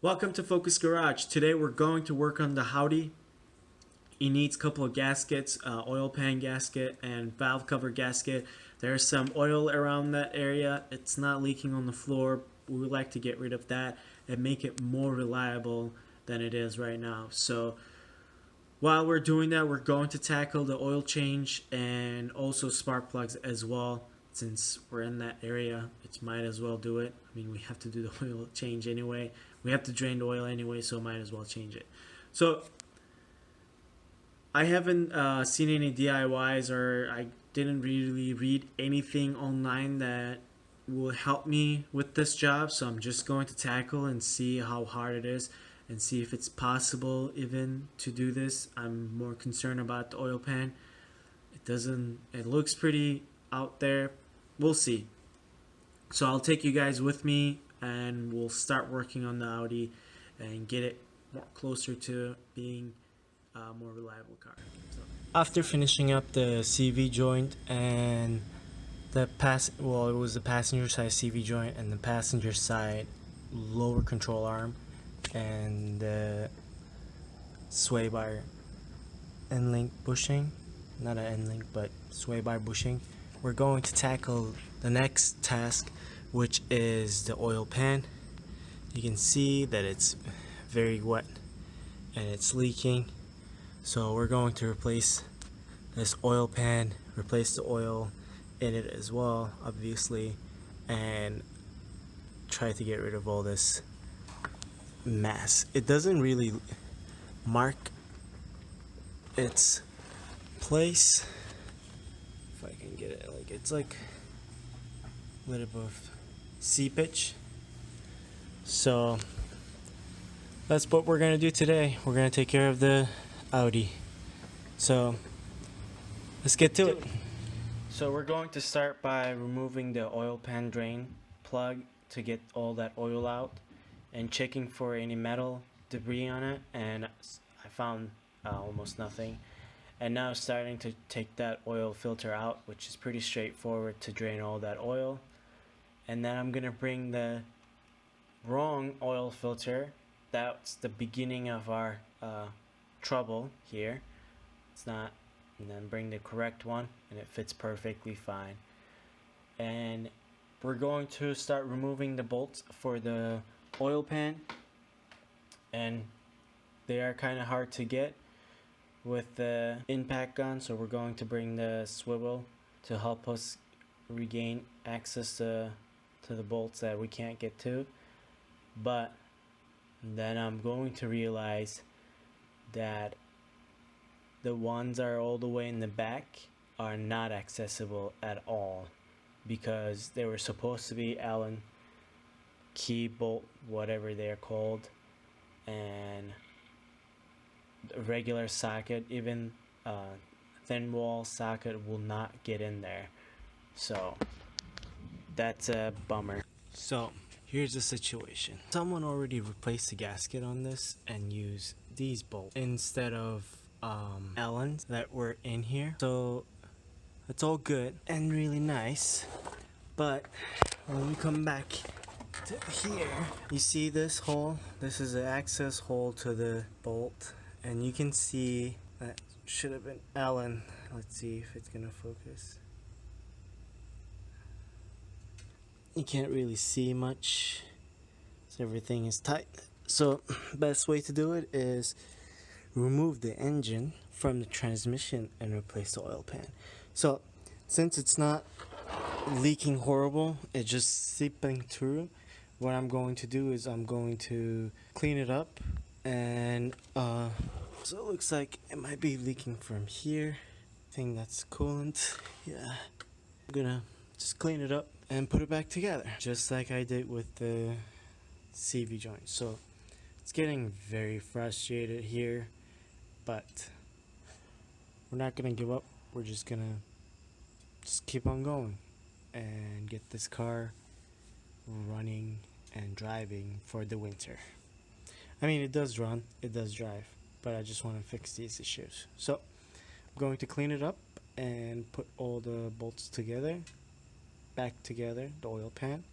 Welcome to Focus Garage. Today we're going to work on the Haudi. It needs a couple of gaskets, oil pan gasket and valve cover gasket. There's some oil around that area. It's not leaking on the floor. We would like to get rid of that and make it more reliable than it is right now. So while we're doing that, we're going to tackle the oil change and also spark plugs as well. Since we're in that area, it might as well do it. I mean, we have to do the oil change anyway. We have to drain the oil anyway, so might as well change it. So I haven't seen any DIYs, or I didn't really read anything online that will help me with this job. So I'm just going to tackle and see how hard it is and see if it's possible even to do this. I'm more concerned about the oil pan. It looks pretty out there. We'll see. So I'll take you guys with me and we'll start working on the Audi and get it more closer to being a more reliable car. So after finishing up the CV joint and it was the passenger side CV joint and the passenger side lower control arm and the sway bar end link bushing, not an end link but sway bar bushing. We're going to tackle the next task, which is the oil pan. You can see that it's very wet and it's leaking, so we're going to replace this oil pan, replace the oil in it as well, obviously, and try to get rid of all this mess. It doesn't really mark its place. If I can get it, like it's like a little bit of seepage. So that's what we're gonna do today. We're gonna take care of the Audi. So let's get to it. So we're going to start by removing the oil pan drain plug to get all that oil out and checking for any metal debris on it, and I found almost nothing. And now starting to take that oil filter out, which is pretty straightforward to drain all that oil. And then I'm gonna bring the wrong oil filter. That's the beginning of our trouble here. It's not, and then bring the correct one, and it fits perfectly fine. And we're going to start removing the bolts for the oil pan, and they are kind of hard to get with the impact gun, so we're going to bring the swivel to help us regain access to the bolts that we can't get to. But then I'm going to realize that the ones are all the way in the back are not accessible at all, because they were supposed to be Allen key bolt, whatever they're called, and a regular socket, even thin wall socket, will not get in there. So that's a bummer. So here's the situation. Someone already replaced the gasket on this and used these bolts instead of Allen's that were in here. So it's all good and really nice. But when we come back to here, you see this hole? This is the access hole to the bolt. And you can see that should have been Allen. Let's see if it's gonna focus. You can't really see much, so everything is tight. So best way to do it is remove the engine from the transmission and replace the oil pan. So since it's not leaking horrible, it's just seeping through, what I'm going to do is I'm going to clean it up. And so it looks like it might be leaking from here. I think that's coolant. Yeah, I'm gonna just clean it up and put it back together, just like I did with the CV joint. So it's getting very frustrated here, but we're not gonna give up. We're just gonna keep on going and get this car running and driving for the winter. I mean, it does run, it does drive, but I just want to fix these issues. So I'm going to clean it up and put all the bolts together, back together, the oil pan.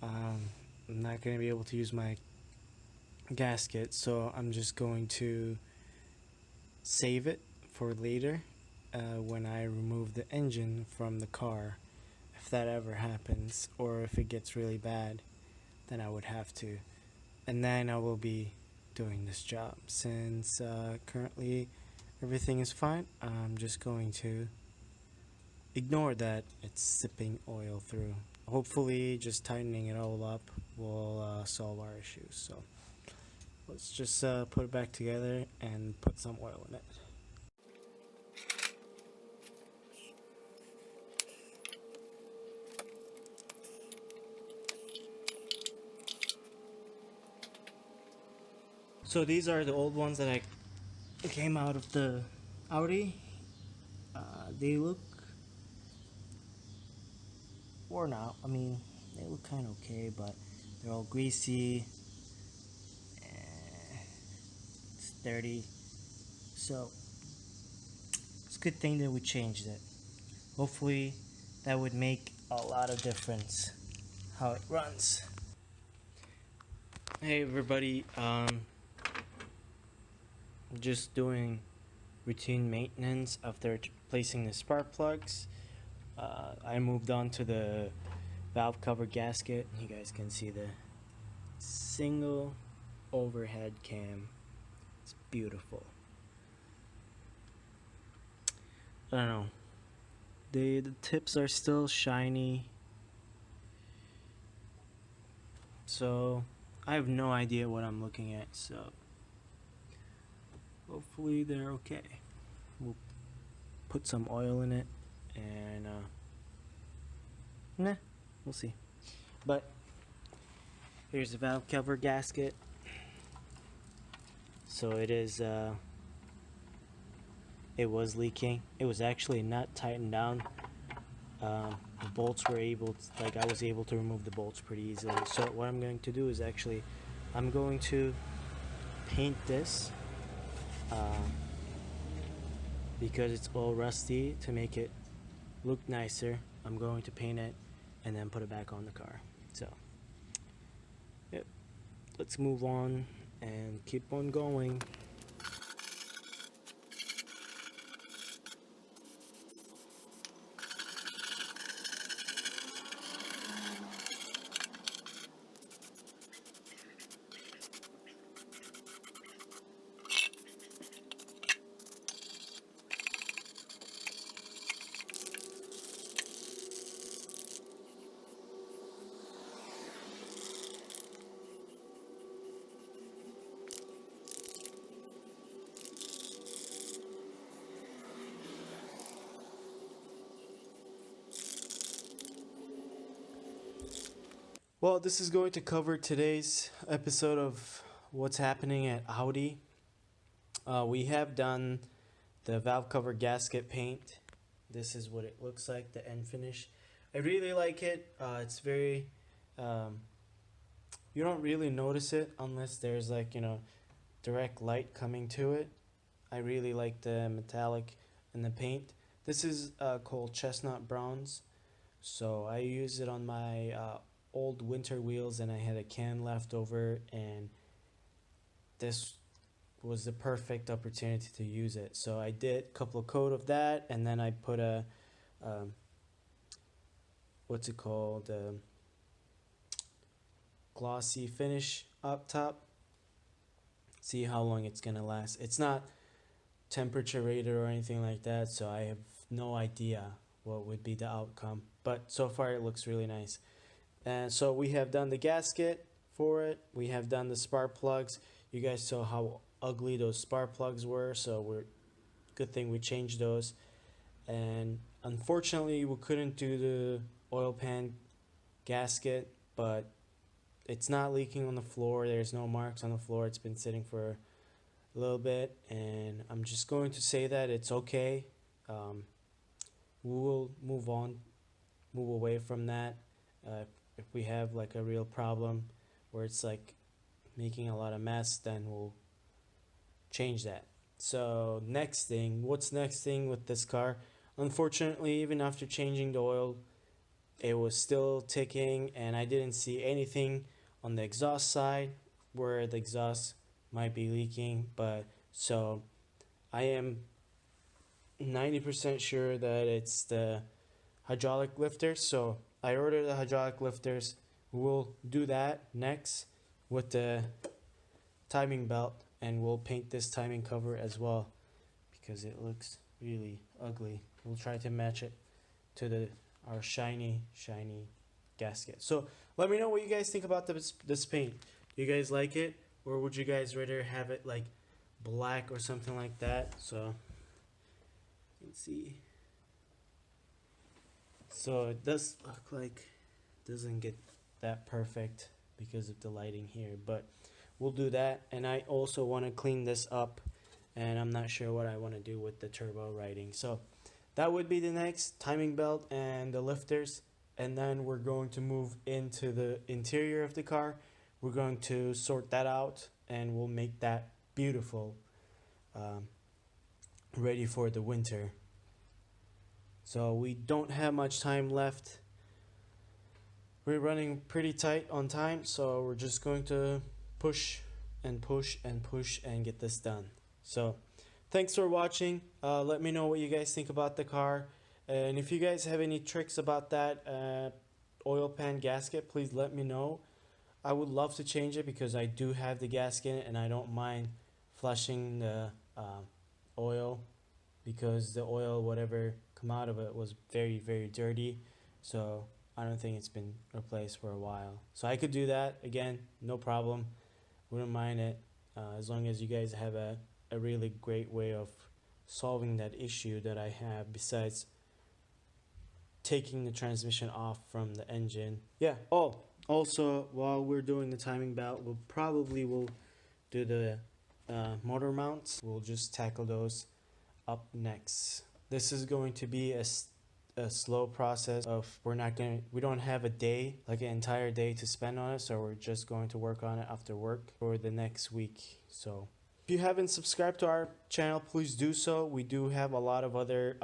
I'm not going to be able to use my gasket, so I'm just going to save it for later when I remove the engine from the car. If that ever happens, or if it gets really bad, then I would have to. And then I will be doing this job. Since currently everything is fine, I'm just going to ignore that it's sipping oil through. Hopefully, just tightening it all up will solve our issues. So let's just put it back together and put some oil in it. So these are the old ones that I came out of the Audi. They look worn out. I mean, they look kind of okay, but they're all greasy. It's dirty. So it's a good thing that we changed it. Hopefully, that would make a lot of difference how it runs. Hey everybody, just doing routine maintenance after replacing the spark plugs. I moved on to the valve cover gasket. You guys can see the single overhead cam. It's beautiful. I don't know. The tips are still shiny. So I have no idea what I'm looking at, so hopefully they're okay. We'll put some oil in it and we'll see. But here's the valve cover gasket. So it was leaking. It was actually not tightened down. The bolts were I was able to remove the bolts pretty easily. So what I'm going to do is I'm going to paint this because it's all rusty. To make it look nicer, I'm going to paint it and then put it back on the car. So yep, let's move on and keep on going. Well, this is going to cover today's episode of what's happening at Audi. We have done the valve cover gasket paint. This is what it looks like, the end finish. I really like it. It's very, you don't really notice it unless there's direct light coming to it. I really like the metallic in the paint. This is called chestnut bronze. So I use it on my old winter wheels, and I had a can left over, and this was the perfect opportunity to use it. So I did a couple of coat of that, and then I put a what's it called, glossy finish up top. See how long it's gonna last. It's not temperature rated or anything like that, so I have no idea what would be the outcome, but so far it looks really nice. And so we have done the gasket for it. We have done the spark plugs. You guys saw how ugly those spark plugs were, so good thing we changed those. And unfortunately, we couldn't do the oil pan gasket, but it's not leaking on the floor. There's no marks on the floor. It's been sitting for a little bit, and I'm just going to say that it's okay. We will move away from that. If we have like a real problem where it's like making a lot of mess, then we'll change that. So what's next thing with this car? Unfortunately, even after changing the oil, it was still ticking, and I didn't see anything on the exhaust side. where the exhaust might be leaking, but so I am 90% sure that it's the hydraulic lifters. So I ordered the hydraulic lifters. We'll do that next with the timing belt, and we'll paint this timing cover as well because it looks really ugly. We'll try to match it to our shiny gasket. So let me know what you guys think about this paint. Do you guys like it, or would you guys rather have it like black or something like that? So you can see. So it does look like it doesn't get that perfect because of the lighting here, but we'll do that. And I also want to clean this up, and I'm not sure what I want to do with the turbo writing. So that would be the next, timing belt and the lifters. And then we're going to move into the interior of the car. We're going to sort that out, and we'll make that beautiful, ready for the winter. So we don't have much time left. We're running pretty tight on time, so we're just going to push and push and push and get this done. So thanks for watching. Let me know what you guys think about the car, and if you guys have any tricks about that oil pan gasket, please let me know. I would love to change it because I do have the gasket and I don't mind flushing the oil, because the oil, whatever come out of it, was very dirty. So I don't think it's been replaced for a while. So I could do that again, no problem. Wouldn't mind it, as long as you guys have a really great way of solving that issue that I have, besides taking the transmission off from the engine. Yeah. Oh, also, while we're doing the timing belt, we'll do the motor mounts. We'll just tackle those up next. This is going to be a slow process of, we don't have a day, like an entire day to spend on it, so we're just going to work on it after work for the next week. So if you haven't subscribed to our channel, please do so. We do have a lot of other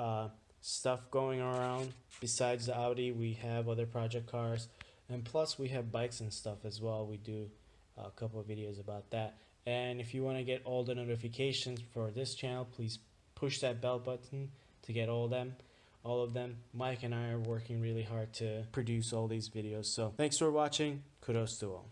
stuff going around. Besides the Audi, we have other project cars, and plus we have bikes and stuff as well. We do a couple of videos about that. And if you want to get all the notifications for this channel, please push that bell button to get all of them. Mike and I are working really hard to produce all these videos. So thanks for watching. Kudos to all.